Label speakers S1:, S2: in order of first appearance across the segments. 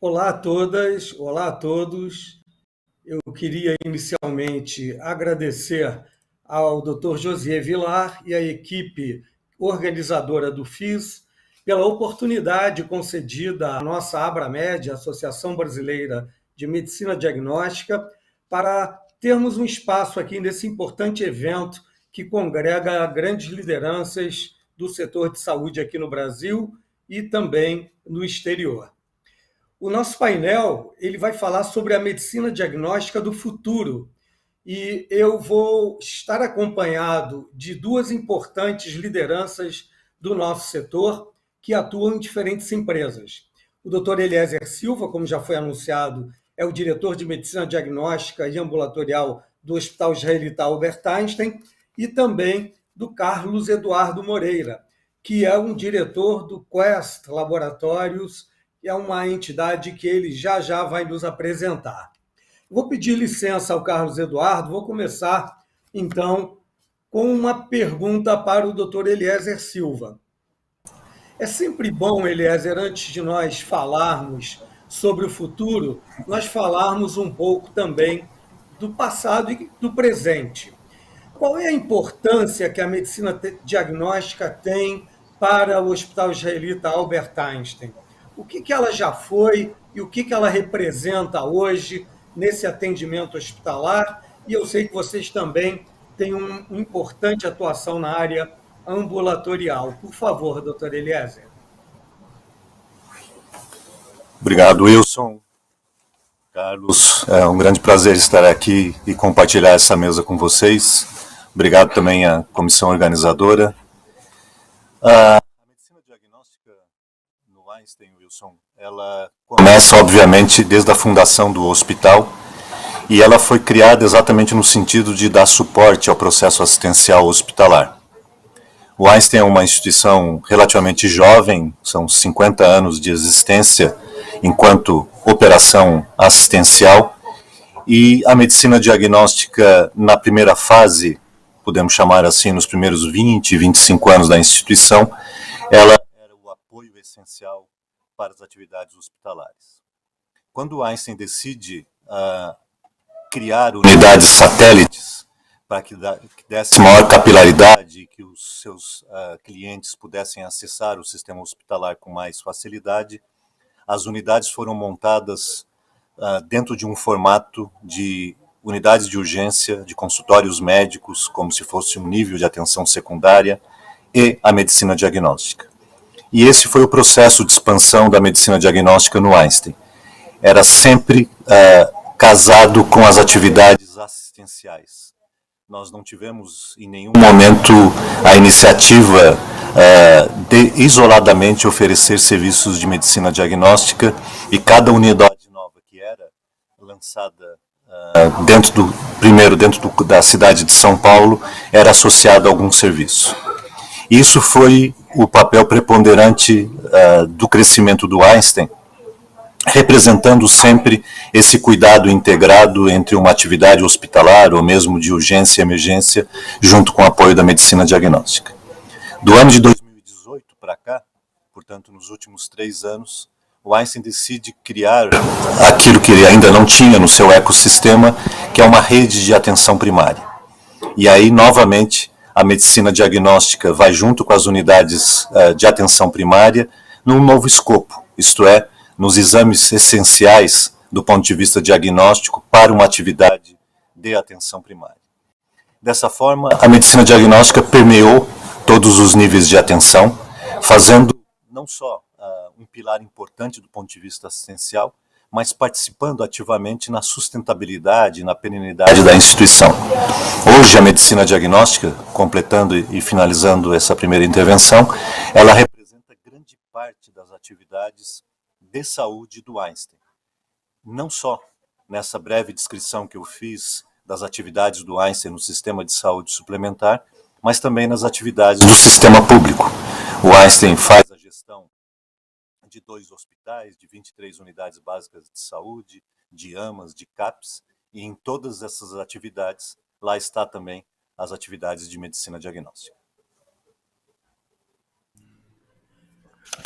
S1: Olá a todas, olá a todos. Eu queria inicialmente agradecer ao Dr. Josier Vilar e à equipe organizadora do FIS pela oportunidade concedida à nossa Abramed, Associação Brasileira de Medicina Diagnóstica, para termos um espaço aqui nesse importante evento que congrega grandes lideranças do setor de saúde aqui no Brasil e também no exterior. O nosso painel ele vai falar sobre a medicina diagnóstica do futuro e eu vou estar acompanhado de duas importantes lideranças do nosso setor que atuam em diferentes empresas. O Dr. Eliezer Silva, como já foi anunciado, é o diretor de medicina diagnóstica e ambulatorial do Hospital Israelita Albert Einstein e também do Carlos Eduardo Moreira, que é um diretor do Quest Laboratórios, que é uma entidade que ele já vai nos apresentar. Vou pedir licença ao Carlos Eduardo, vou começar, então, com uma pergunta para o Dr. Eliezer Silva. É sempre bom, Eliezer, antes de nós falarmos sobre o futuro, nós falarmos um pouco também do passado e do presente. Qual é a importância que a medicina diagnóstica tem para o Hospital Israelita Albert Einstein? O que ela já foi e o que ela representa hoje nesse atendimento hospitalar? E eu sei que vocês também têm uma importante atuação na área ambulatorial. Por favor, doutor Eliezer.
S2: Obrigado, Wilson. Carlos, é um grande prazer estar aqui e compartilhar essa mesa com vocês. Obrigado também à comissão organizadora. A medicina diagnóstica no Einstein, Wilson, ela começa, obviamente, desde a fundação do hospital e ela foi criada exatamente no sentido de dar suporte ao processo assistencial hospitalar. O Einstein é uma instituição relativamente jovem, são 50 anos de existência enquanto operação assistencial, e a medicina diagnóstica na primeira fase, podemos chamar assim, nos primeiros 20, 25 anos da instituição, ela era o apoio essencial para as atividades hospitalares. Quando o Einstein decide criar unidades satélites para que desse maior capilaridade e que os seus clientes pudessem acessar o sistema hospitalar com mais facilidade, as unidades foram montadas dentro de um formato de unidades de urgência, de consultórios médicos, como se fosse um nível de atenção secundária, e a medicina diagnóstica. E esse foi o processo de expansão da medicina diagnóstica no Einstein. Era sempre casado com as atividades assistenciais. Nós não tivemos em nenhum momento a iniciativa de isoladamente oferecer serviços de medicina diagnóstica, e cada unidade nova que era lançada dentro da cidade de São Paulo era associada a algum serviço. Isso foi o papel preponderante do crescimento do Einstein, representando sempre esse cuidado integrado entre uma atividade hospitalar ou mesmo de urgência e emergência, junto com o apoio da medicina diagnóstica. Do ano de 2018 para cá, portanto nos últimos 3 anos, o Einstein decide criar aquilo que ele ainda não tinha no seu ecossistema, que é uma rede de atenção primária. E aí, novamente, a medicina diagnóstica vai junto com as unidades de atenção primária num novo escopo, isto é, nos exames essenciais do ponto de vista diagnóstico para uma atividade de atenção primária. Dessa forma, a medicina diagnóstica permeou todos os níveis de atenção, fazendo não só um pilar importante do ponto de vista assistencial, mas participando ativamente na sustentabilidade e na perenidade da instituição. Hoje, a medicina diagnóstica, completando e finalizando essa primeira intervenção, ela representa grande parte das atividades de saúde do Einstein. Não só nessa breve descrição que eu fiz das atividades do Einstein no sistema de saúde suplementar, mas também nas atividades do sistema público. O Einstein faz a gestão de 2 hospitais, de 23 unidades básicas de saúde, de AMAs, de CAPs, e em todas essas atividades, lá está também as atividades de medicina diagnóstica.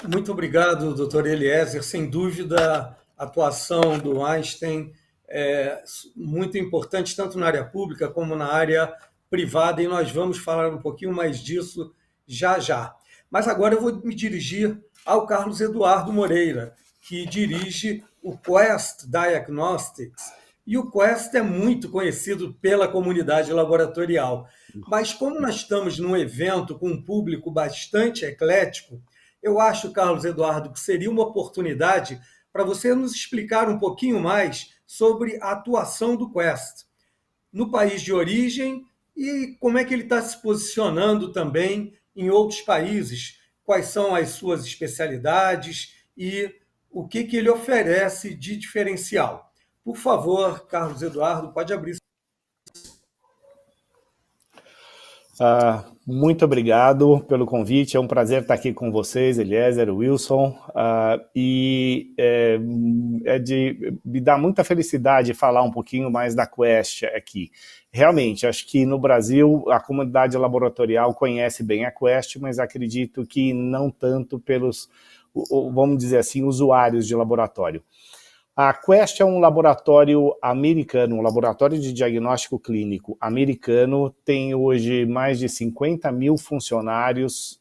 S1: Muito obrigado, doutor Eliezer. Sem dúvida, atuação do Einstein é muito importante, tanto na área pública como na área privada, e nós vamos falar um pouquinho mais disso já já. Mas agora eu vou me dirigir ao Carlos Eduardo Moreira, que dirige o Quest Diagnostics. E o Quest é muito conhecido pela comunidade laboratorial. Mas como nós estamos num evento com um público bastante eclético, eu acho, Carlos Eduardo, que seria uma oportunidade para você nos explicar um pouquinho mais sobre a atuação do Quest no país de origem e como é que ele está se posicionando também em outros países, quais são as suas especialidades e o que ele oferece de diferencial. Por favor, Carlos Eduardo, pode abrir.
S3: Muito obrigado pelo convite, é um prazer estar aqui com vocês, Eliezer, Wilson, me dá muita felicidade falar um pouquinho mais da Quest aqui. Realmente, acho que no Brasil a comunidade laboratorial conhece bem a Quest, mas acredito que não tanto pelos, vamos dizer assim, usuários de laboratório. A Quest é um laboratório americano, um laboratório de diagnóstico clínico americano, tem hoje mais de 50 mil funcionários,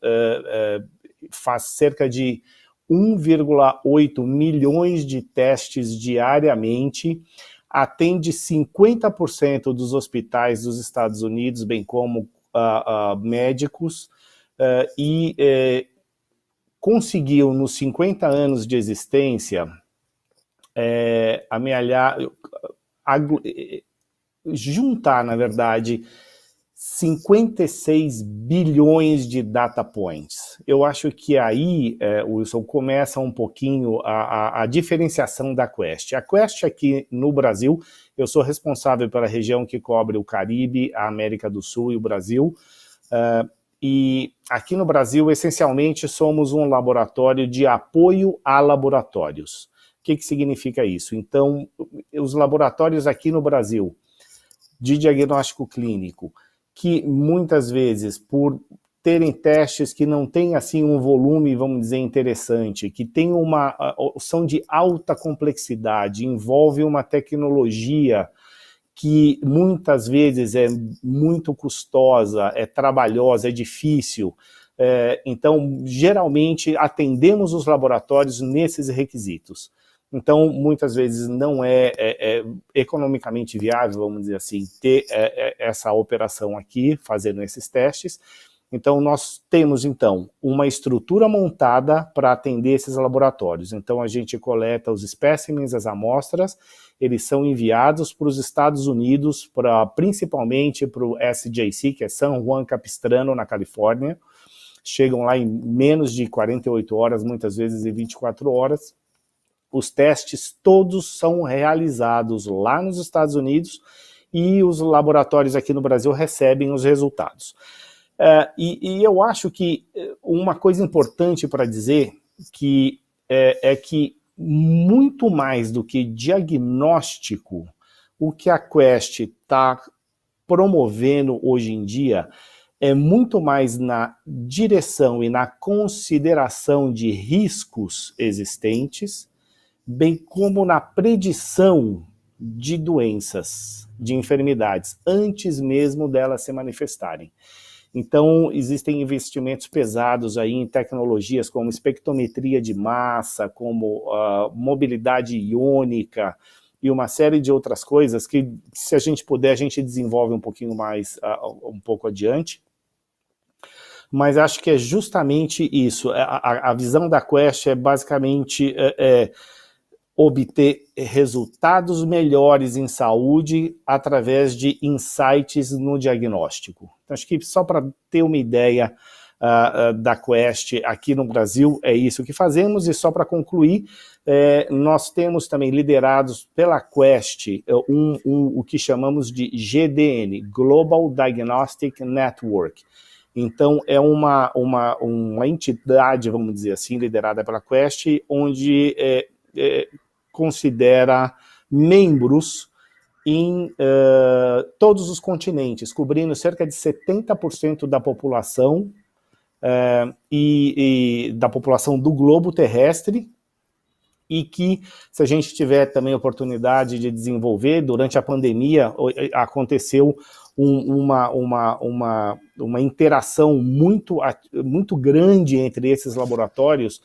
S3: faz cerca de 1,8 milhões de testes diariamente, atende 50% dos hospitais dos Estados Unidos, bem como médicos, conseguiu nos 50 anos de existência juntar, na verdade, 56 bilhões de data points. Eu acho que aí, Wilson, começa um pouquinho a diferenciação da Quest. A Quest aqui no Brasil, eu sou responsável pela região que cobre o Caribe, a América do Sul e o Brasil, e aqui no Brasil, essencialmente, somos um laboratório de apoio a laboratórios. O que significa isso? Então, os laboratórios aqui no Brasil, de diagnóstico clínico, que muitas vezes, por terem testes que não têm assim um volume, vamos dizer, interessante, que tem são de alta complexidade, envolve uma tecnologia que muitas vezes é muito custosa, é trabalhosa, é difícil. Então, geralmente, atendemos os laboratórios nesses requisitos. Então, muitas vezes não é economicamente viável, vamos dizer assim, ter essa operação aqui, fazendo esses testes. Então, nós temos, então, uma estrutura montada para atender esses laboratórios. Então, a gente coleta os espécimens, as amostras, eles são enviados para os Estados Unidos, principalmente para o SJC, que é San Juan Capistrano, na Califórnia. Chegam lá em menos de 48 horas, muitas vezes em 24 horas. Os testes todos são realizados lá nos Estados Unidos e os laboratórios aqui no Brasil recebem os resultados. E eu acho que uma coisa importante para dizer é que muito mais do que diagnóstico, o que a Quest está promovendo hoje em dia é muito mais na direção e na consideração de riscos existentes, bem como na predição de doenças, de enfermidades, antes mesmo delas se manifestarem. Então, existem investimentos pesados aí em tecnologias como espectrometria de massa, como mobilidade iônica e uma série de outras coisas que, se a gente puder, a gente desenvolve um pouquinho mais, um pouco adiante. Mas acho que é justamente isso. A visão da Quest é basicamente obter resultados melhores em saúde através de insights no diagnóstico. Então, acho que só para ter uma ideia da Quest aqui no Brasil, é isso que fazemos. E só para concluir, nós temos também liderados pela Quest o que chamamos de GDN, Global Diagnostic Network. Então, é uma entidade, vamos dizer assim, liderada pela Quest, onde considera membros em todos os continentes, cobrindo cerca de 70% da população e da população do globo terrestre e que, se a gente tiver também oportunidade de desenvolver, durante a pandemia aconteceu uma interação muito grande entre esses laboratórios,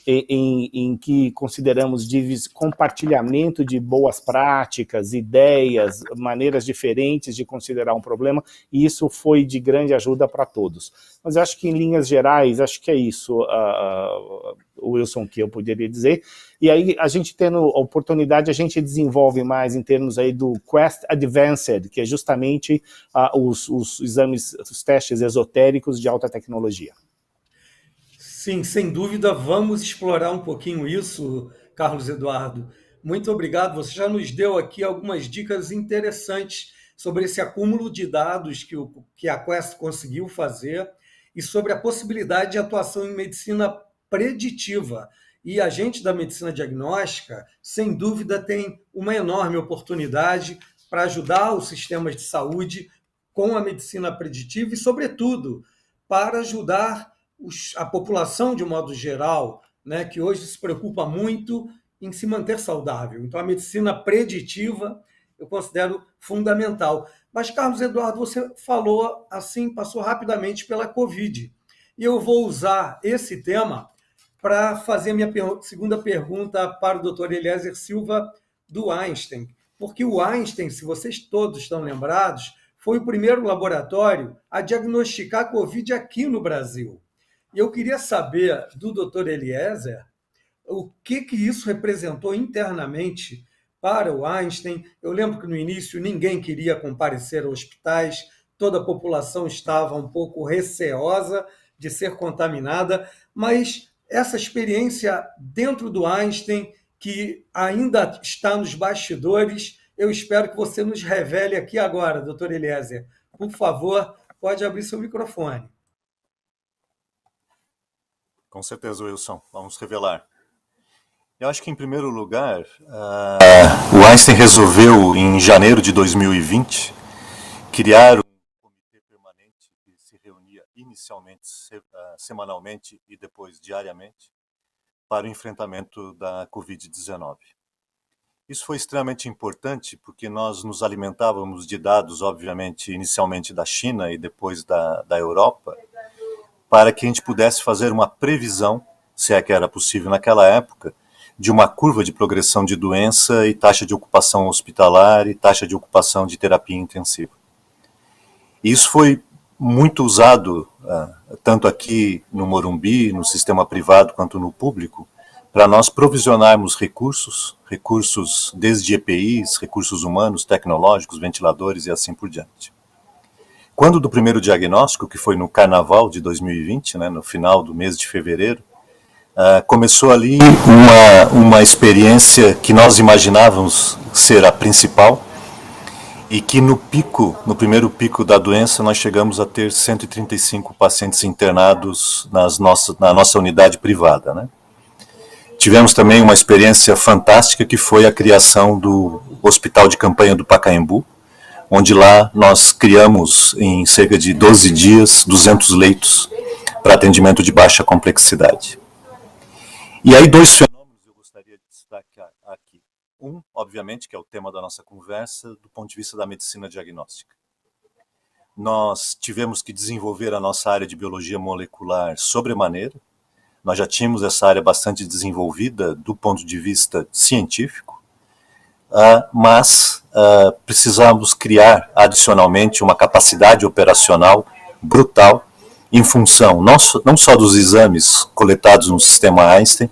S3: em que consideramos de compartilhamento de boas práticas, ideias, maneiras diferentes de considerar um problema, e isso foi de grande ajuda para todos. Mas eu acho que, em linhas gerais, acho que é isso, Wilson, que eu poderia dizer. E aí, a gente tendo a oportunidade, a gente desenvolve mais em termos aí do Quest Advanced, que é justamente os exames, os testes esotéricos de alta tecnologia.
S1: Sim, sem dúvida, vamos explorar um pouquinho isso, Carlos Eduardo. Muito obrigado, você já nos deu aqui algumas dicas interessantes sobre esse acúmulo de dados que a Quest conseguiu fazer e sobre a possibilidade de atuação em medicina preditiva. E a gente da medicina diagnóstica, sem dúvida, tem uma enorme oportunidade para ajudar os sistemas de saúde com a medicina preditiva e, sobretudo, para ajudar a população de um modo geral, né, que hoje se preocupa muito em se manter saudável. Então, a medicina preditiva eu considero fundamental. Mas, Carlos Eduardo, você falou assim, passou rapidamente pela Covid. E eu vou usar esse tema para fazer minha segunda pergunta para o Dr. Eliezer Silva, do Einstein. Porque o Einstein, se vocês todos estão lembrados, foi o primeiro laboratório a diagnosticar a Covid aqui no Brasil. E eu queria saber do Dr. Eliezer o que isso representou internamente para o Einstein. Eu lembro que no início ninguém queria comparecer a hospitais, toda a população estava um pouco receosa de ser contaminada, mas essa experiência dentro do Einstein, que ainda está nos bastidores, eu espero que você nos revele aqui agora, Dr. Eliezer. Por favor, pode abrir seu microfone.
S2: Com certeza, Wilson. Vamos revelar. Eu acho que, em primeiro lugar, o Einstein resolveu, em janeiro de 2020, criar um comitê permanente que se reunia inicialmente semanalmente e depois diariamente para o enfrentamento da Covid-19. Isso foi extremamente importante porque nós nos alimentávamos de dados, obviamente, inicialmente da China e depois da Europa, para que a gente pudesse fazer uma previsão, se é que era possível naquela época, de uma curva de progressão de doença e taxa de ocupação hospitalar e taxa de ocupação de terapia intensiva. Isso foi muito usado, tanto aqui no Morumbi, no sistema privado, quanto no público, para nós provisionarmos recursos desde EPIs, recursos humanos, tecnológicos, ventiladores e assim por diante. Quando do primeiro diagnóstico, que foi no Carnaval de 2020, né, no final do mês de fevereiro, começou ali uma experiência que nós imaginávamos ser a principal e que no primeiro pico da doença, nós chegamos a ter 135 pacientes internados na nossa unidade privada, né? Tivemos também uma experiência fantástica que foi a criação do Hospital de Campanha do Pacaembu, onde lá nós criamos em cerca de 12 dias 200 leitos para atendimento de baixa complexidade. E aí 2 fenômenos eu gostaria de destacar aqui. Um, obviamente, que é o tema da nossa conversa, do ponto de vista da medicina diagnóstica. Nós tivemos que desenvolver a nossa área de biologia molecular sobremaneira. Nós já tínhamos essa área bastante desenvolvida do ponto de vista científico, mas precisamos criar adicionalmente uma capacidade operacional brutal em função não só dos exames coletados no sistema Einstein,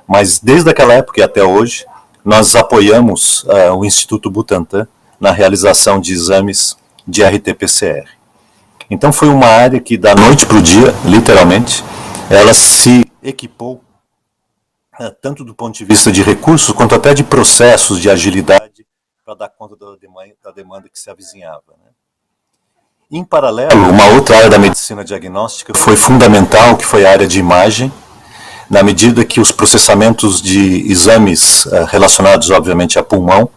S2: mas desde aquela época e até hoje, nós apoiamos o Instituto Butantan na realização de exames de RT-PCR. Então foi uma área que da noite para o dia, literalmente, ela se equipou tanto do ponto de vista de recursos, quanto até de processos, de agilidade, para dar conta da demanda que se avizinhava, né? Em paralelo, uma outra área da medicina diagnóstica foi fundamental, que foi a área de imagem, na medida que os processamentos de exames relacionados, obviamente, a pulmão,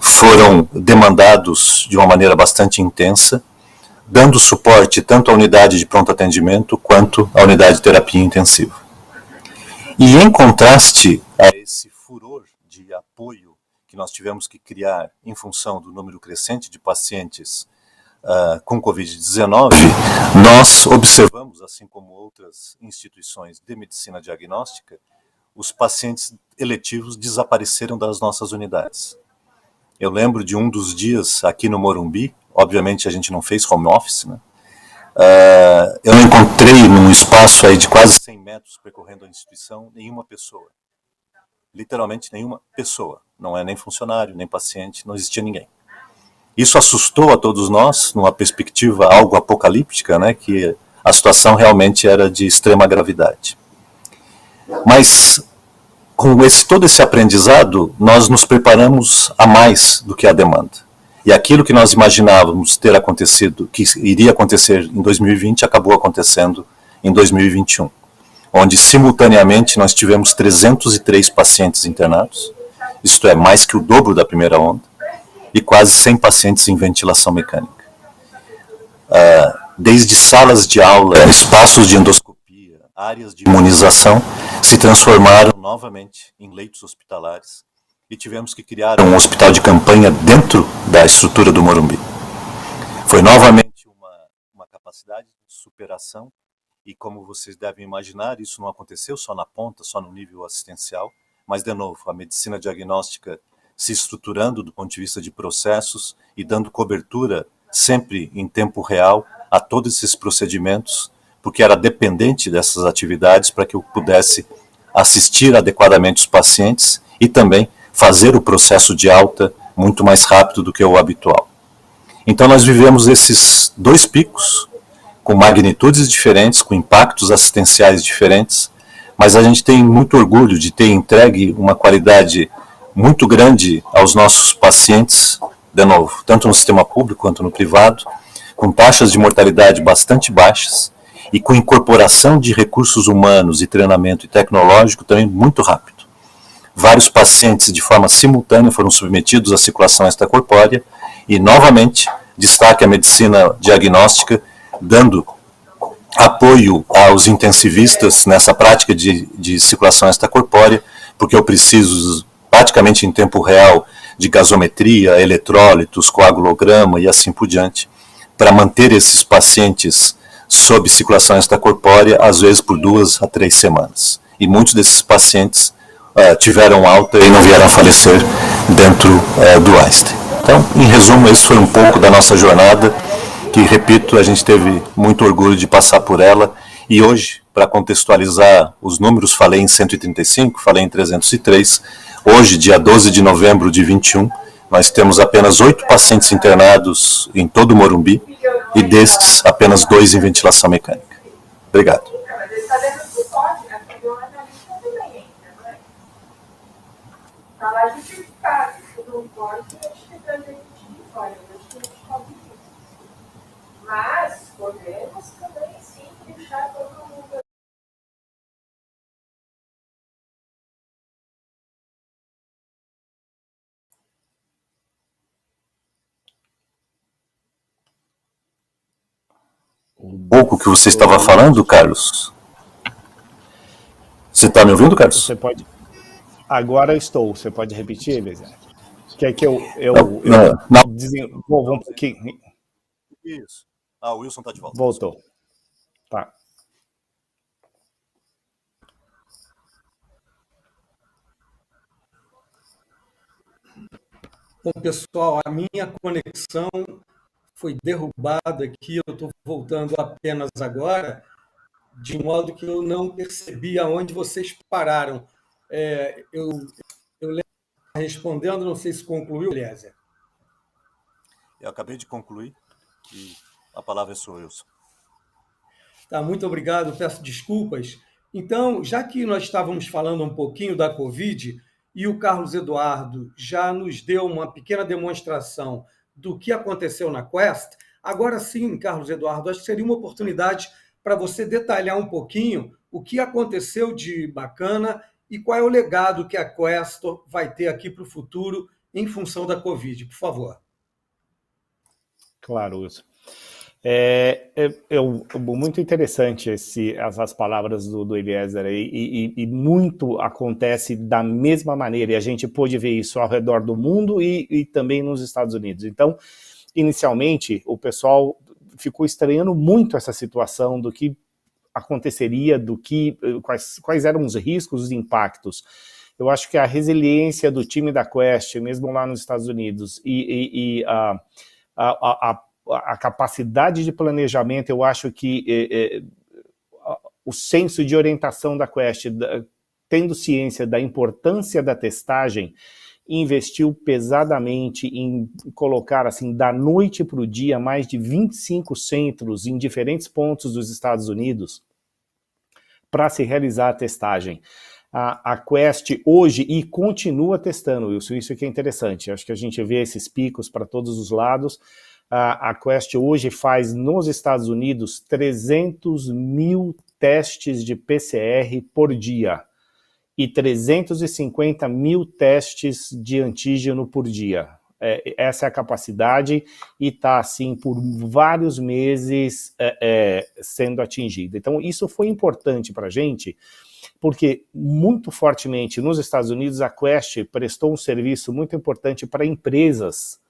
S2: foram demandados de uma maneira bastante intensa, dando suporte tanto à unidade de pronto atendimento, quanto à unidade de terapia intensiva. E em contraste a esse furor e apoio que nós tivemos que criar em função do número crescente de pacientes com Covid-19, nós observamos, assim como outras instituições de medicina diagnóstica, os pacientes eletivos desapareceram das nossas unidades. Eu lembro de um dos dias aqui no Morumbi, obviamente a gente não fez home office, né? Eu não encontrei num espaço aí de quase 100 metros percorrendo a instituição nenhuma pessoa. Literalmente nenhuma pessoa. Não é nem funcionário, nem paciente, não existia ninguém. Isso assustou a todos nós, numa perspectiva algo apocalíptica, né, que a situação realmente era de extrema gravidade. Mas, com todo esse aprendizado, nós nos preparamos a mais do que a demanda. E aquilo que nós imaginávamos ter acontecido, que iria acontecer em 2020, acabou acontecendo em 2021, onde simultaneamente nós tivemos 303 pacientes internados, isto é, mais que o dobro da primeira onda, e quase 100 pacientes em ventilação mecânica. Desde salas de aula, espaços de endoscopia, áreas de imunização, se transformaram novamente em leitos hospitalares e tivemos que criar um hospital de campanha dentro da estrutura do Morumbi. Foi novamente uma capacidade de superação e, como vocês devem imaginar, isso não aconteceu só na ponta, só no nível assistencial, mas, de novo, a medicina diagnóstica se estruturando do ponto de vista de processos e dando cobertura sempre em tempo real a todos esses procedimentos, porque era dependente dessas atividades para que eu pudesse assistir adequadamente os pacientes e também fazer o processo de alta muito mais rápido do que o habitual. Então nós vivemos esses dois picos, com magnitudes diferentes, com impactos assistenciais diferentes, mas a gente tem muito orgulho de ter entregue uma qualidade muito grande aos nossos pacientes, de novo, tanto no sistema público quanto no privado, com taxas de mortalidade bastante baixas e com incorporação de recursos humanos e treinamento e tecnológico também muito rápido. Vários pacientes de forma simultânea foram submetidos à circulação extracorpórea e, novamente, destaque a medicina diagnóstica, dando apoio aos intensivistas nessa prática de circulação extracorpórea, porque eu preciso praticamente em tempo real de gasometria, eletrólitos, coagulograma e assim por diante, para manter esses pacientes sob circulação extracorpórea, às vezes por 2 a 3 semanas. E muitos desses pacientes tiveram alta e não vieram a falecer dentro do Einstein. Então, em resumo, esse foi um pouco da nossa jornada, que, repito, a gente teve muito orgulho de passar por ela, e hoje, para contextualizar os números, falei em 135, falei em 303, hoje, dia 12 de novembro de 21, nós temos apenas 8 pacientes internados em todo o Morumbi, e destes, apenas 2 em ventilação mecânica. Obrigado.
S4: Mas podemos também sim deixar todo mundo.
S2: Um pouco que você estava falando, Carlos. Você está me ouvindo, Carlos?
S3: Você pode. Agora eu estou. Você pode repetir, Eliezer? Quer que eu desenvolva um pouquinho?
S2: Isso. O Wilson está de volta.
S3: Voltou. Tá.
S1: Bom, pessoal, a minha conexão foi derrubada aqui, eu estou voltando apenas agora, de modo que eu não percebi aonde vocês pararam. Eu lembro respondendo, não sei se concluiu, Eliezer.
S2: Eu acabei de concluir e a palavra é sua, Wilson.
S1: Tá, muito obrigado, peço desculpas. Então, já que nós estávamos falando um pouquinho da Covid e o Carlos Eduardo já nos deu uma pequena demonstração do que aconteceu na Quest, agora sim, Carlos Eduardo, acho que seria uma oportunidade para você detalhar um pouquinho o que aconteceu de bacana e qual é o legado que a Quest vai ter aqui para o futuro em função da Covid, por favor.
S3: Claro, Wilson. Muito interessante essas palavras do Eliezer aí, e muito acontece da mesma maneira, e a gente pôde ver isso ao redor do mundo e também nos Estados Unidos. Então, inicialmente, o pessoal ficou estranhando muito essa situação do que aconteceria, quais eram os riscos, os impactos. Eu acho que a resiliência do time da Quest, mesmo lá nos Estados Unidos, e a capacidade de planejamento, eu acho que o senso de orientação da Quest, tendo ciência da importância da testagem, investiu pesadamente em colocar, assim, da noite para o dia, mais de 25 centros em diferentes pontos dos Estados Unidos para se realizar a testagem. A Quest hoje, e continua testando, Wilson, isso que é interessante, acho que a gente vê esses picos para todos os lados. A Quest hoje faz nos Estados Unidos 300 mil testes de PCR por dia e 350 mil testes de antígeno por dia. Essa é a capacidade e está, assim, por vários meses sendo atingida. Então, isso foi importante para a gente, porque muito fortemente nos Estados Unidos a Quest prestou um serviço muito importante para empresas,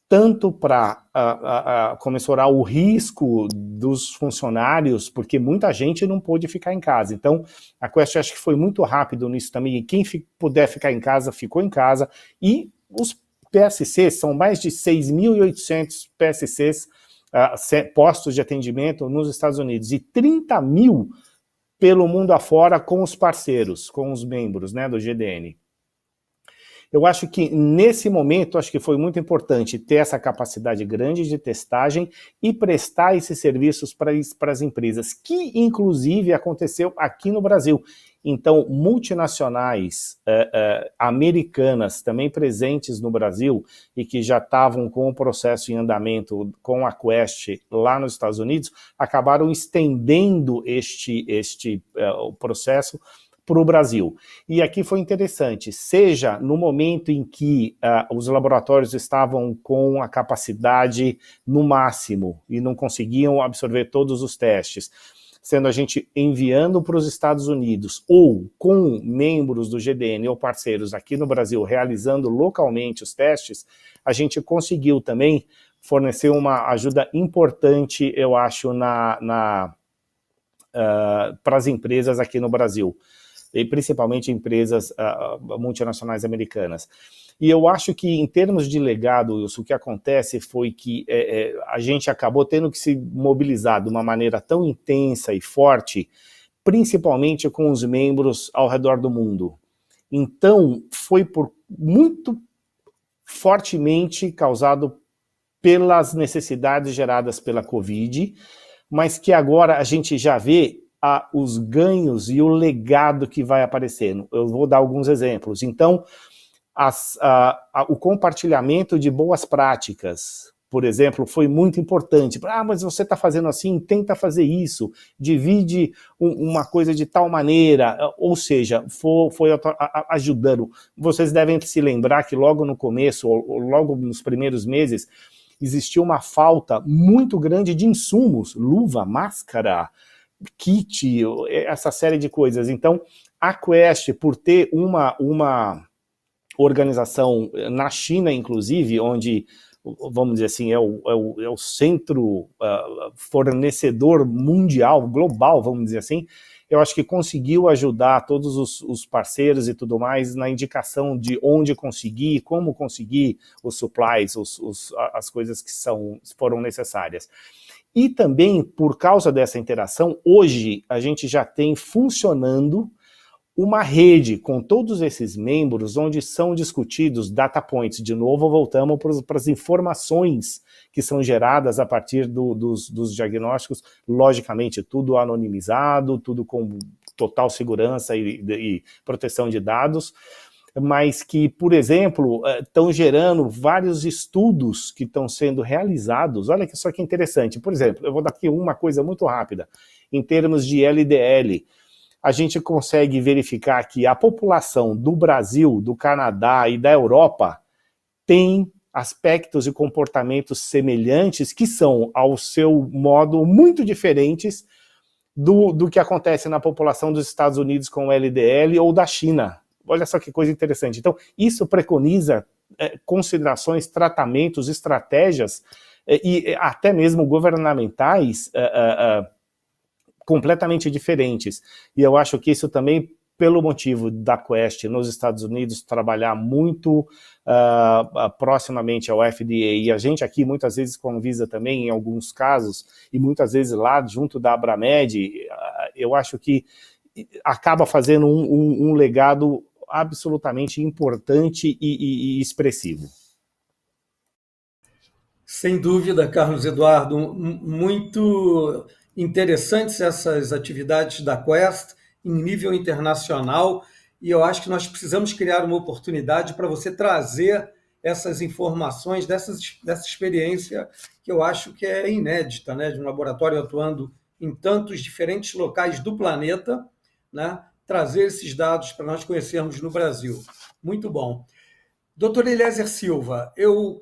S3: tanto para comensurar o risco dos funcionários, porque muita gente não pôde ficar em casa. Então, a Quest acho que foi muito rápido nisso também, e quem puder ficar em casa, ficou em casa, e os PSCs, são mais de 6.800 PSCs, postos de atendimento nos Estados Unidos, e 30 mil pelo mundo afora com os parceiros, com os membros, né, do GDN. Eu acho que nesse momento, acho que foi muito importante ter essa capacidade grande de testagem e prestar esses serviços para as empresas, que inclusive aconteceu aqui no Brasil. Então, multinacionais americanas também presentes no Brasil e que já estavam com o processo em andamento com a Quest lá nos Estados Unidos, acabaram estendendo o processo para o Brasil. E aqui foi interessante, seja no momento em que os laboratórios estavam com a capacidade no máximo e não conseguiam absorver todos os testes, sendo a gente enviando para os Estados Unidos ou com membros do GDN ou parceiros aqui no Brasil realizando localmente os testes, a gente conseguiu também fornecer uma ajuda importante, eu acho, para as empresas aqui no Brasil, e principalmente empresas multinacionais americanas. E eu acho que, em termos de legado, Wilson, o que acontece foi que a gente acabou tendo que se mobilizar de uma maneira tão intensa e forte, principalmente com os membros ao redor do mundo. Então, foi muito fortemente causado pelas necessidades geradas pela Covid, mas que agora a gente já vê os ganhos e o legado que vai aparecendo. Eu vou dar alguns exemplos. Então, o compartilhamento de boas práticas, por exemplo, foi muito importante. Mas você está fazendo assim, tenta fazer isso, divide uma coisa de tal maneira, ou seja, foi ajudando. Vocês devem se lembrar que logo no começo, ou logo nos primeiros meses, existia uma falta muito grande de insumos, luva, máscara, kit, essa série de coisas. Então, a Quest, por ter uma organização na China, inclusive, onde, vamos dizer assim, é o centro fornecedor mundial, global, vamos dizer assim, eu acho que conseguiu ajudar todos os parceiros e tudo mais na indicação de onde conseguir, como conseguir os supplies, as coisas que foram necessárias. E também, por causa dessa interação, hoje a gente já tem funcionando uma rede com todos esses membros onde são discutidos data points. De novo, voltamos para as informações que são geradas a partir dos diagnósticos, logicamente tudo anonimizado, tudo com total segurança e proteção de dados, mas que, por exemplo, estão gerando vários estudos que estão sendo realizados. Olha só que interessante. Por exemplo, eu vou dar aqui uma coisa muito rápida. Em termos de LDL, a gente consegue verificar que a população do Brasil, do Canadá e da Europa tem aspectos e comportamentos semelhantes que são, ao seu modo, muito diferentes do que acontece na população dos Estados Unidos com o LDL ou da China. Olha só que coisa interessante. Então, isso preconiza considerações, tratamentos, estratégias e até mesmo governamentais completamente diferentes. E eu acho que isso também, pelo motivo da Quest nos Estados Unidos trabalhar muito proximamente ao FDA, e a gente aqui muitas vezes com a Anvisa também, em alguns casos, e muitas vezes lá junto da Abramed, eu acho que acaba fazendo um legado absolutamente importante e expressivo.
S1: Sem dúvida, Carlos Eduardo, muito interessantes essas atividades da Quest em nível internacional, e eu acho que nós precisamos criar uma oportunidade para você trazer essas informações dessa experiência que eu acho que é inédita, né, de um laboratório atuando em tantos diferentes locais do planeta, né, trazer esses dados para nós conhecermos no Brasil. Muito bom. Doutor Eliezer Silva,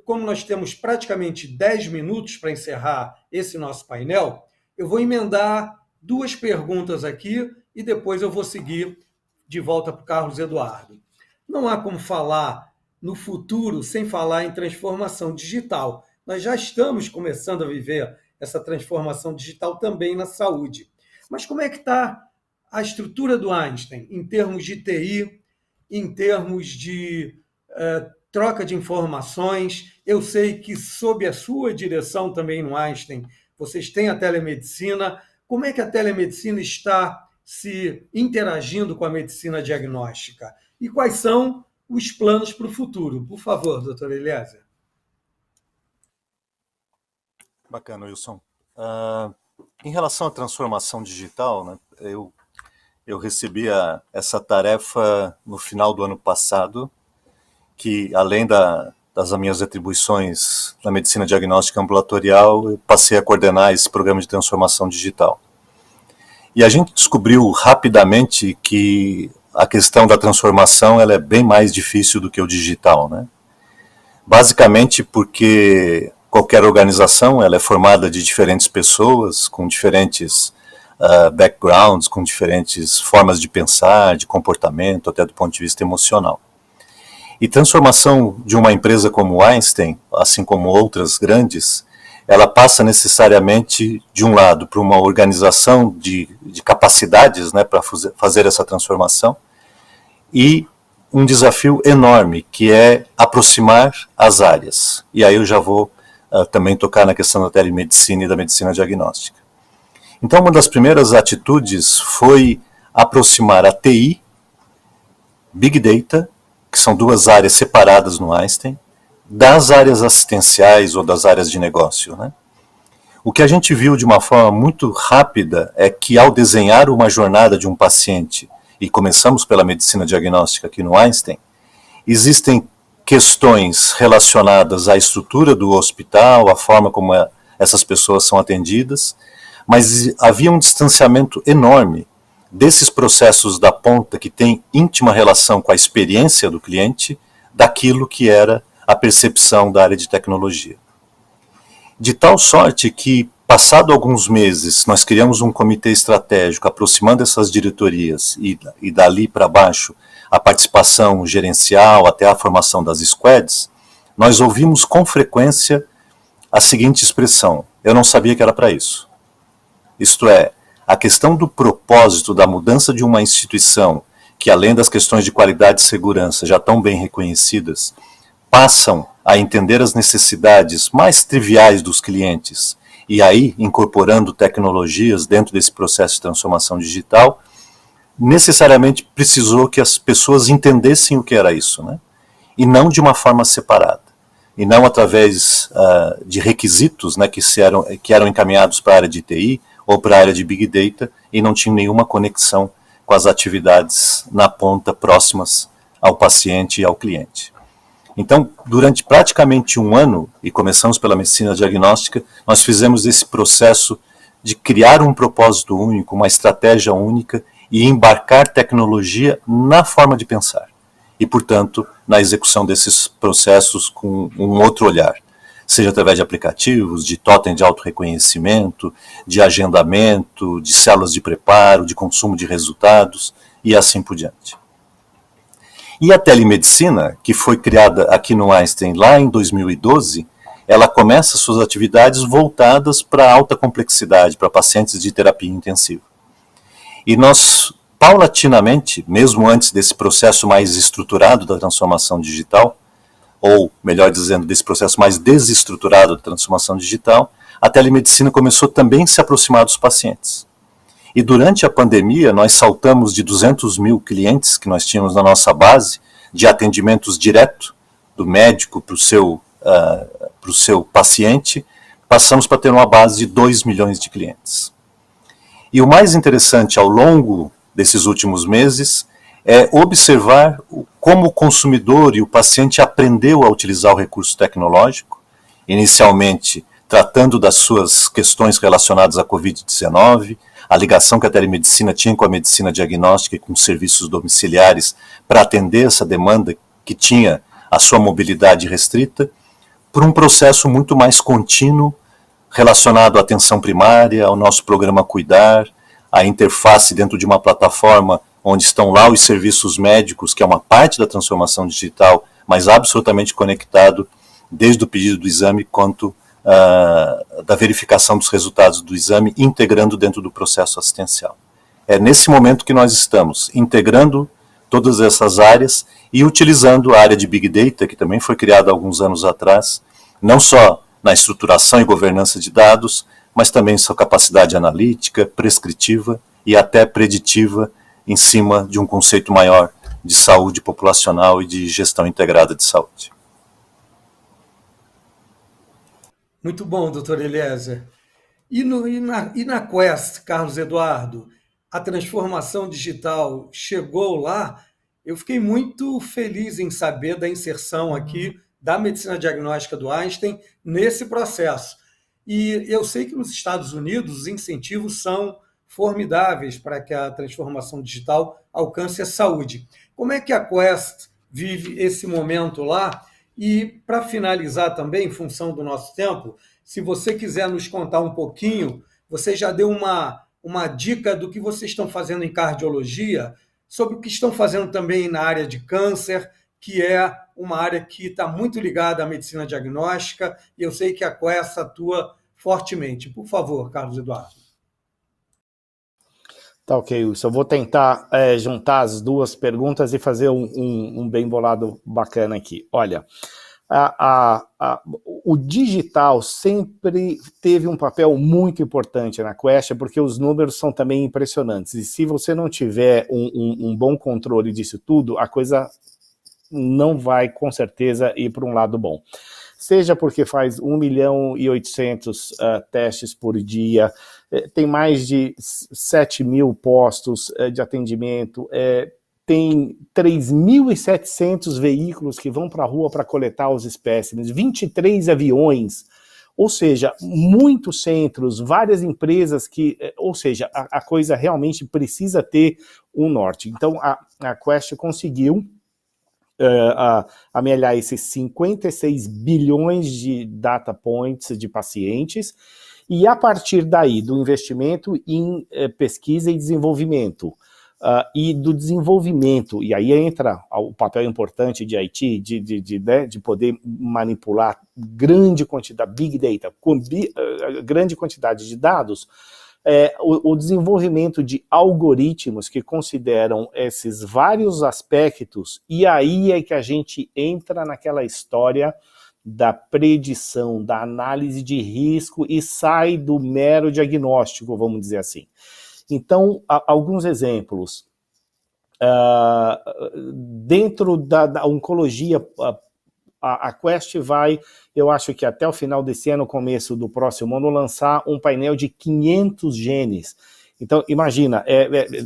S1: como nós temos praticamente 10 minutos para encerrar esse nosso painel, eu vou emendar 2 perguntas aqui e depois eu vou seguir de volta para o Carlos Eduardo. Não há como falar no futuro sem falar em transformação digital. Nós já estamos começando a viver essa transformação digital também na saúde. Mas como é que está a estrutura do Einstein em termos de TI, em termos de troca de informações? Eu sei que, sob a sua direção também no Einstein, vocês têm a telemedicina. Como é que a telemedicina está se interagindo com a medicina diagnóstica? E quais são os planos para o futuro? Por favor, doutor Eliezer.
S2: Bacana, Wilson. Em relação à transformação digital, né, eu recebi essa tarefa no final do ano passado, que além das minhas atribuições na medicina diagnóstica ambulatorial, eu passei a coordenar esse programa de transformação digital. E a gente descobriu rapidamente que a questão da transformação ela é bem mais difícil do que o digital, né? Basicamente porque qualquer organização ela é formada de diferentes pessoas, com diferentes backgrounds, com diferentes formas de pensar, de comportamento, até do ponto de vista emocional. E transformação de uma empresa como Einstein, assim como outras grandes, ela passa necessariamente, de um lado, para uma organização de capacidades, né, para fazer essa transformação, e um desafio enorme, que é aproximar as áreas. E aí eu já vou também tocar na questão da telemedicina e da medicina diagnóstica. Então, uma das primeiras atitudes foi aproximar a TI, Big Data, que são 2 áreas separadas no Einstein, das áreas assistenciais ou das áreas de negócio, né? O que a gente viu de uma forma muito rápida é que, ao desenhar uma jornada de um paciente, e começamos pela medicina diagnóstica aqui no Einstein, existem questões relacionadas à estrutura do hospital, à forma como essas pessoas são atendidas, mas havia um distanciamento enorme desses processos da ponta que tem íntima relação com a experiência do cliente, daquilo que era a percepção da área de tecnologia. De tal sorte que, passado alguns meses, nós criamos um comitê estratégico aproximando essas diretorias e dali para baixo a participação gerencial até a formação das squads, nós ouvimos com frequência a seguinte expressão: eu não sabia que era para isso. Isto é, a questão do propósito da mudança de uma instituição, que além das questões de qualidade e segurança já tão bem reconhecidas, passam a entender as necessidades mais triviais dos clientes, e aí incorporando tecnologias dentro desse processo de transformação digital, necessariamente precisou que as pessoas entendessem o que era isso, né? E não de uma forma separada, e não através de requisitos, né, que eram encaminhados para a área de TI, ou para a área de Big Data, e não tinha nenhuma conexão com as atividades na ponta próximas ao paciente e ao cliente. Então, durante praticamente um ano, e começamos pela medicina diagnóstica, nós fizemos esse processo de criar um propósito único, uma estratégia única, e embarcar tecnologia na forma de pensar. e, portanto, na execução desses processos com um outro olhar, seja através de aplicativos, de totem de autorreconhecimento, de agendamento, de células de preparo, de consumo de resultados e assim por diante. E a telemedicina, que foi criada aqui no Einstein lá em 2012, ela começa suas atividades voltadas para alta complexidade, para pacientes de terapia intensiva. E nós, paulatinamente, mesmo antes desse processo mais estruturado da transformação digital, ou, melhor dizendo, desse processo mais desestruturado da transformação digital, a telemedicina começou também a se aproximar dos pacientes. E durante a pandemia, nós saltamos de 200 mil clientes que nós tínhamos na nossa base, de atendimentos direto do médico para o seu paciente, passamos para ter uma base de 2 milhões de clientes. E o mais interessante ao longo desses últimos meses é observar como o consumidor e o paciente aprendeu a utilizar o recurso tecnológico, inicialmente tratando das suas questões relacionadas à Covid-19, a ligação que a telemedicina tinha com a medicina diagnóstica e com serviços domiciliares para atender essa demanda que tinha a sua mobilidade restrita, por um processo muito mais contínuo relacionado à atenção primária, ao nosso programa Cuidar, à interface dentro de uma plataforma onde estão lá os serviços médicos, que é uma parte da transformação digital, mas absolutamente conectado desde o pedido do exame quanto da verificação dos resultados do exame, integrando dentro do processo assistencial. É nesse momento que nós estamos integrando todas essas áreas e utilizando a área de Big Data, que também foi criada há alguns anos atrás, não só na estruturação e governança de dados, mas também sua capacidade analítica, prescritiva e até preditiva em cima de um conceito maior de saúde populacional e de gestão integrada de saúde.
S1: Muito bom, doutor Eliezer. E na Quest, Carlos Eduardo, a transformação digital chegou lá? Eu fiquei muito feliz em saber da inserção aqui da medicina diagnóstica do Einstein nesse processo. E eu sei que nos Estados Unidos os incentivos são formidáveis para que a transformação digital alcance a saúde. Como é que a Quest vive esse momento lá? E, para finalizar também, em função do nosso tempo, se você quiser nos contar um pouquinho, você já deu uma dica do que vocês estão fazendo em cardiologia, sobre o que estão fazendo também na área de câncer, que é uma área que está muito ligada à medicina diagnóstica, e eu sei que a Quest atua fortemente. Por favor, Carlos Eduardo.
S3: Tá ok, Wilson. Eu vou tentar juntar as duas perguntas e fazer um bem bolado bacana aqui. Olha, o digital sempre teve um papel muito importante na Quest, porque os números são também impressionantes. E se você não tiver um bom controle disso tudo, a coisa não vai, com certeza, ir para um lado bom. Seja porque faz 1.800.000 testes por dia, tem mais de 7.000 postos de atendimento, tem 3.700 veículos que vão para a rua para coletar os espécimes, 23 aviões, ou seja, muitos centros, várias empresas que, ou seja, a coisa realmente precisa ter um norte. Então, a Quest conseguiu amelhar esses 56 bilhões de data points de pacientes, e a partir daí do investimento em pesquisa e desenvolvimento, e do desenvolvimento, e aí entra o papel importante de IT, de poder manipular grande quantidade, big data, grande quantidade de dados, o desenvolvimento de algoritmos que consideram esses vários aspectos, e aí é que a gente entra naquela história da predição, da análise de risco e sai do mero diagnóstico, vamos dizer assim. Então, alguns exemplos. Dentro da oncologia, a Quest vai, eu acho que até o final desse ano, começo do próximo ano, lançar um painel de 500 genes. Então, imagina,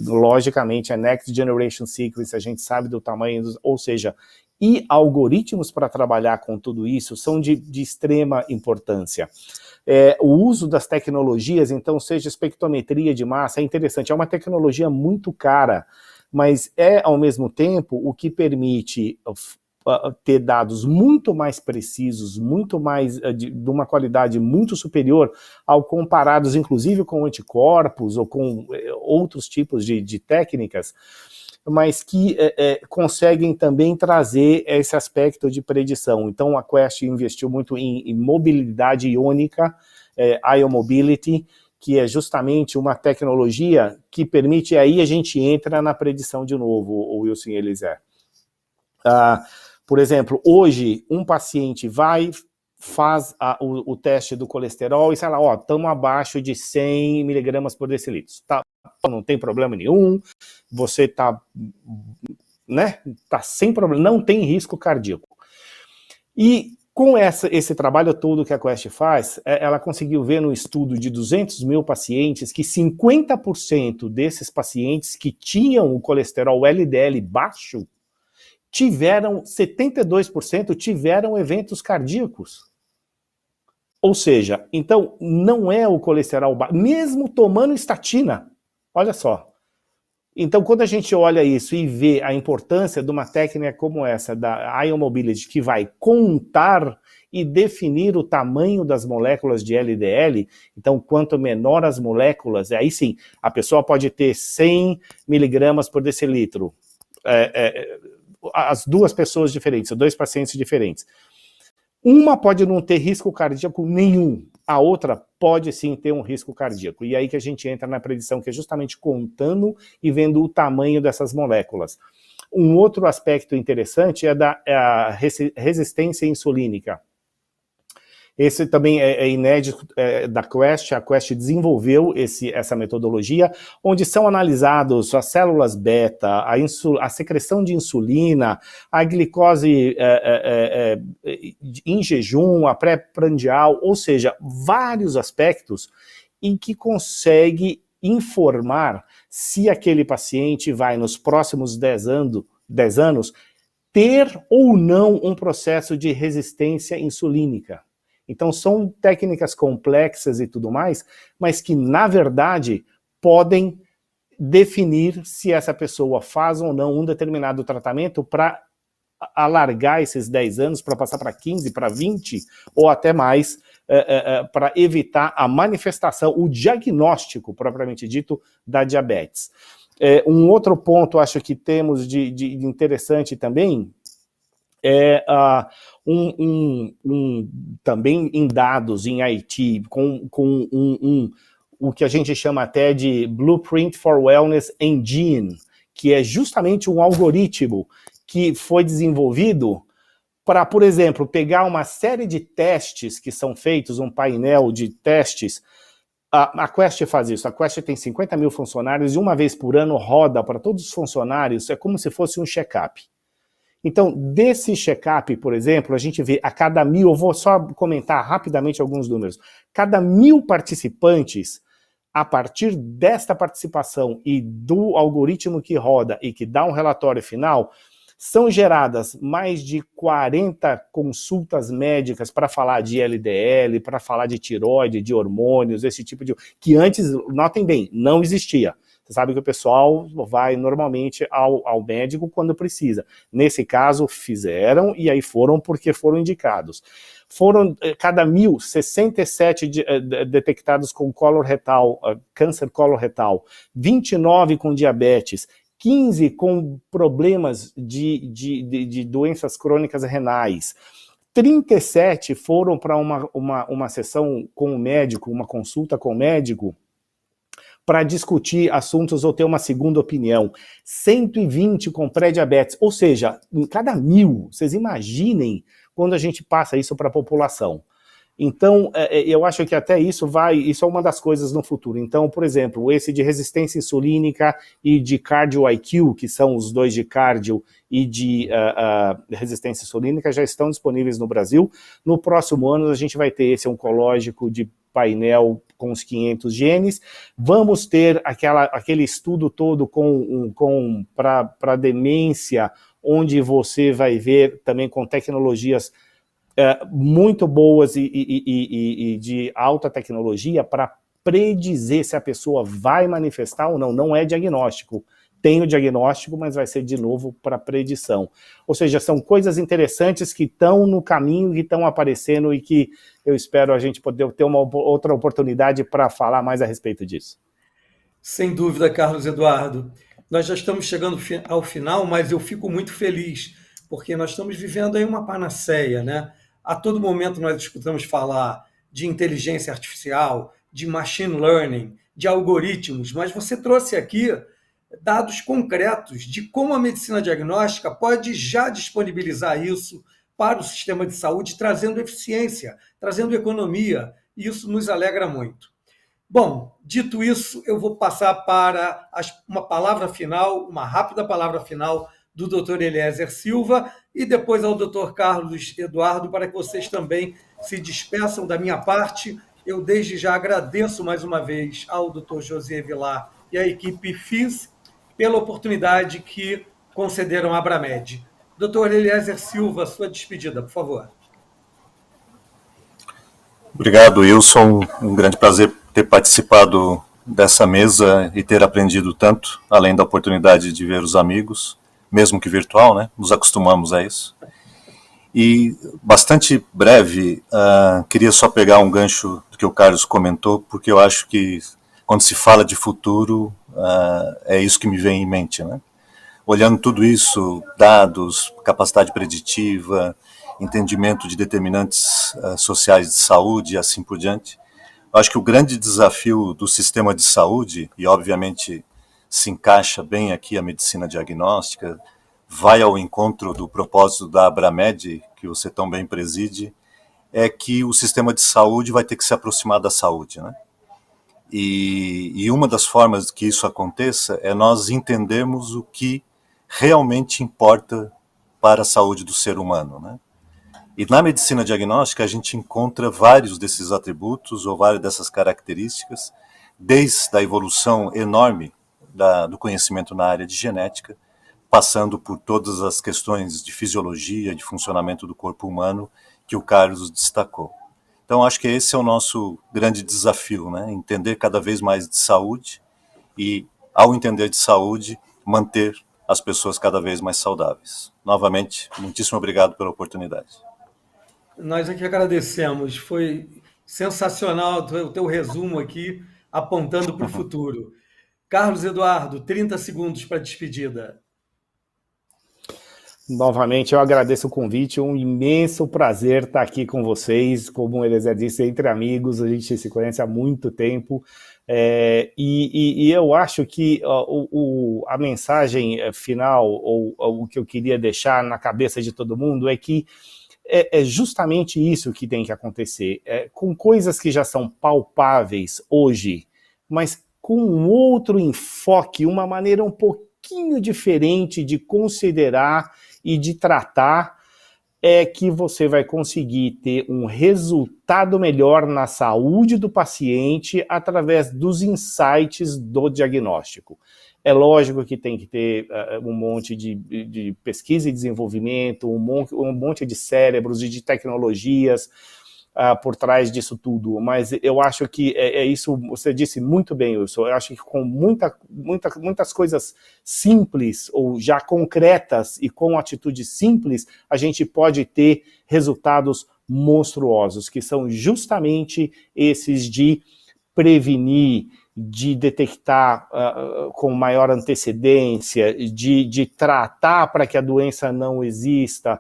S3: logicamente, é Next Generation Sequence, a gente sabe do tamanho, ou seja, e algoritmos para trabalhar com tudo isso são de extrema importância. O uso das tecnologias, então, seja espectrometria de massa, é interessante, é uma tecnologia muito cara, mas é, ao mesmo tempo, o que permite ter dados muito mais precisos, muito mais de uma qualidade muito superior ao comparados, inclusive, com anticorpos ou com outros tipos de técnicas, mas que conseguem também trazer esse aspecto de predição. Então, a Quest investiu muito em mobilidade iônica, Ion Mobility, que é justamente uma tecnologia que permite, aí a gente entra na predição de novo, o Wilson e Eliezer. Por exemplo, hoje, um paciente faz o teste do colesterol e fala, estamos abaixo de 100 miligramas por decilitro. Tá, não tem problema nenhum, você está, né, tá sem problema, não tem risco cardíaco. E com esse trabalho todo que a Quest faz, ela conseguiu ver no estudo de 200 mil pacientes que 50% desses pacientes que tinham o colesterol LDL baixo, 72% tiveram eventos cardíacos. Ou seja, então não é o colesterol baixo, mesmo tomando estatina, olha só. Então, quando a gente olha isso e vê a importância de uma técnica como essa, da Ion Mobility, que vai contar e definir o tamanho das moléculas de LDL, então, quanto menor as moléculas, aí sim, a pessoa pode ter 100 miligramas por decilitro, as duas pessoas diferentes, dois pacientes diferentes. Uma pode não ter risco cardíaco nenhum, a outra pode sim ter um risco cardíaco. E aí que a gente entra na predição, que é justamente contando e vendo o tamanho dessas moléculas. Um outro aspecto interessante é a resistência insulínica. Esse também é inédito da Quest. A Quest desenvolveu essa metodologia, onde são analisados as células beta, a secreção de insulina, a glicose em jejum, a pré-prandial, ou seja, vários aspectos em que consegue informar se aquele paciente vai, nos próximos 10 anos, ter ou não um processo de resistência insulínica. Então, são técnicas complexas e tudo mais, mas que, na verdade, podem definir se essa pessoa faz ou não um determinado tratamento para alargar esses 10 anos, para passar para 15, para 20, ou até mais, para evitar a manifestação, o diagnóstico, propriamente dito, da diabetes. Um outro ponto, acho que temos de interessante também, também em dados, em IT, com o que a gente chama até de Blueprint for Wellness Engine, que é justamente um algoritmo que foi desenvolvido para, por exemplo, pegar uma série de testes que são feitos, um painel de testes. A Quest faz isso. A Quest tem 50 mil funcionários e uma vez por ano roda para todos os funcionários, é como se fosse um check-up. Então, desse check-up, por exemplo, a gente vê a cada 1.000, eu vou só comentar rapidamente alguns números, cada 1.000 participantes, a partir desta participação e do algoritmo que roda e que dá um relatório final, são geradas mais de 40 consultas médicas para falar de LDL, para falar de tireoide, de hormônios, esse tipo de... que antes, notem bem, não existia. Você sabe que o pessoal vai normalmente ao médico quando precisa. Nesse caso, fizeram e aí foram porque foram indicados. Foram, cada 1.000, 67 detectados com coloretal, câncer coloretal, 29 com diabetes, 15 com problemas de doenças crônicas renais, 37 foram para uma sessão com o médico, uma consulta com o médico, para discutir assuntos ou ter uma segunda opinião. 120 com pré-diabetes, ou seja, em cada 1.000, vocês imaginem quando a gente passa isso para a população. Então, eu acho que até isso é uma das coisas no futuro. Então, por exemplo, esse de resistência insulínica e de cardio IQ, que são os dois de cardio e de resistência insulínica, já estão disponíveis no Brasil. No próximo ano, a gente vai ter esse oncológico de painel com os 500 genes. Vamos ter aquele estudo todo para demência, onde você vai ver também com tecnologias muito boas e de alta tecnologia para predizer se a pessoa vai manifestar ou não. Não é diagnóstico. tem o diagnóstico, mas vai ser de novo para predição. Ou seja, são coisas interessantes que estão no caminho, que estão aparecendo e que eu espero a gente poder ter uma outra oportunidade para falar mais a respeito disso.
S1: Sem dúvida, Carlos Eduardo. Nós já estamos chegando ao final, mas eu fico muito feliz, porque nós estamos vivendo aí uma panaceia, né? A todo momento nós escutamos falar de inteligência artificial, de machine learning, de algoritmos, mas você trouxe aqui dados concretos de como a medicina diagnóstica pode já disponibilizar isso para o sistema de saúde, trazendo eficiência, trazendo economia, e isso nos alegra muito. Bom, dito isso, eu vou passar para uma palavra final, uma rápida palavra final do Dr. Eliezer Silva e depois ao Dr. Carlos Eduardo, para que vocês também se despeçam da minha parte. Eu desde já agradeço mais uma vez ao Dr. José Vilar e à equipe FIS pela oportunidade que concederam à Abramed. Dr. Eliezer Silva, sua despedida, por favor.
S2: Obrigado, Wilson. Um grande prazer ter participado dessa mesa e ter aprendido tanto, além da oportunidade de ver os amigos, mesmo que virtual, né? Nos acostumamos a isso. E, bastante breve, queria só pegar um gancho do que o Carlos comentou, porque eu acho que, quando se fala de futuro, é isso que me vem em mente, né? Olhando tudo isso, dados, capacidade preditiva, entendimento de determinantes sociais de saúde e assim por diante, eu acho que o grande desafio do sistema de saúde, e obviamente se encaixa bem aqui a medicina diagnóstica, vai ao encontro do propósito da Abramed, que você tão bem preside, é que o sistema de saúde vai ter que se aproximar da saúde, né? E uma das formas que isso aconteça é nós entendermos o que realmente importa para a saúde do ser humano, né? E na medicina diagnóstica a gente encontra vários desses atributos ou várias dessas características, desde a evolução enorme do conhecimento na área de genética, passando por todas as questões de fisiologia, de funcionamento do corpo humano, que o Carlos destacou. Então, acho que esse é o nosso grande desafio, né? Entender cada vez mais de saúde e, ao entender de saúde, manter as pessoas cada vez mais saudáveis. Novamente, muitíssimo obrigado pela oportunidade.
S1: Nós aqui agradecemos. Foi sensacional o teu resumo aqui, apontando para o futuro. Carlos Eduardo, 30 segundos para a despedida.
S3: Novamente, eu agradeço o convite, um imenso prazer estar aqui com vocês, como o Eliezer disse, entre amigos, a gente se conhece há muito tempo, e eu acho que a mensagem final, ou o que eu queria deixar na cabeça de todo mundo, é que é justamente isso que tem que acontecer, com coisas que já são palpáveis hoje, mas com um outro enfoque, uma maneira um pouquinho diferente de considerar e de tratar, é que você vai conseguir ter um resultado melhor na saúde do paciente através dos insights do diagnóstico. É lógico que tem que ter um monte de pesquisa e desenvolvimento, um monte de cérebros e de tecnologias por trás disso tudo, mas eu acho que é isso, você disse muito bem, Wilson, eu acho que com muitas coisas simples ou já concretas e com atitudes simples, a gente pode ter resultados monstruosos, que são justamente esses de prevenir, de detectar com maior antecedência, de tratar para que a doença não exista.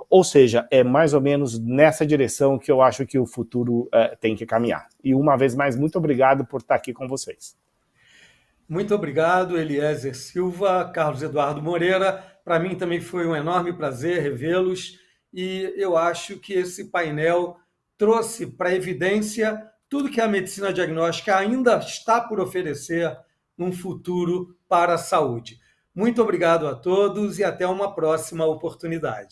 S3: Ou seja, é mais ou menos nessa direção que eu acho que o futuro tem que caminhar. E uma vez mais, muito obrigado por estar aqui com vocês.
S1: Muito obrigado, Eliezer Silva, Carlos Eduardo Moreira. Para mim também foi um enorme prazer revê-los e eu acho que esse painel trouxe para a evidência tudo que a medicina diagnóstica ainda está por oferecer num futuro para a saúde. Muito obrigado a todos e até uma próxima oportunidade.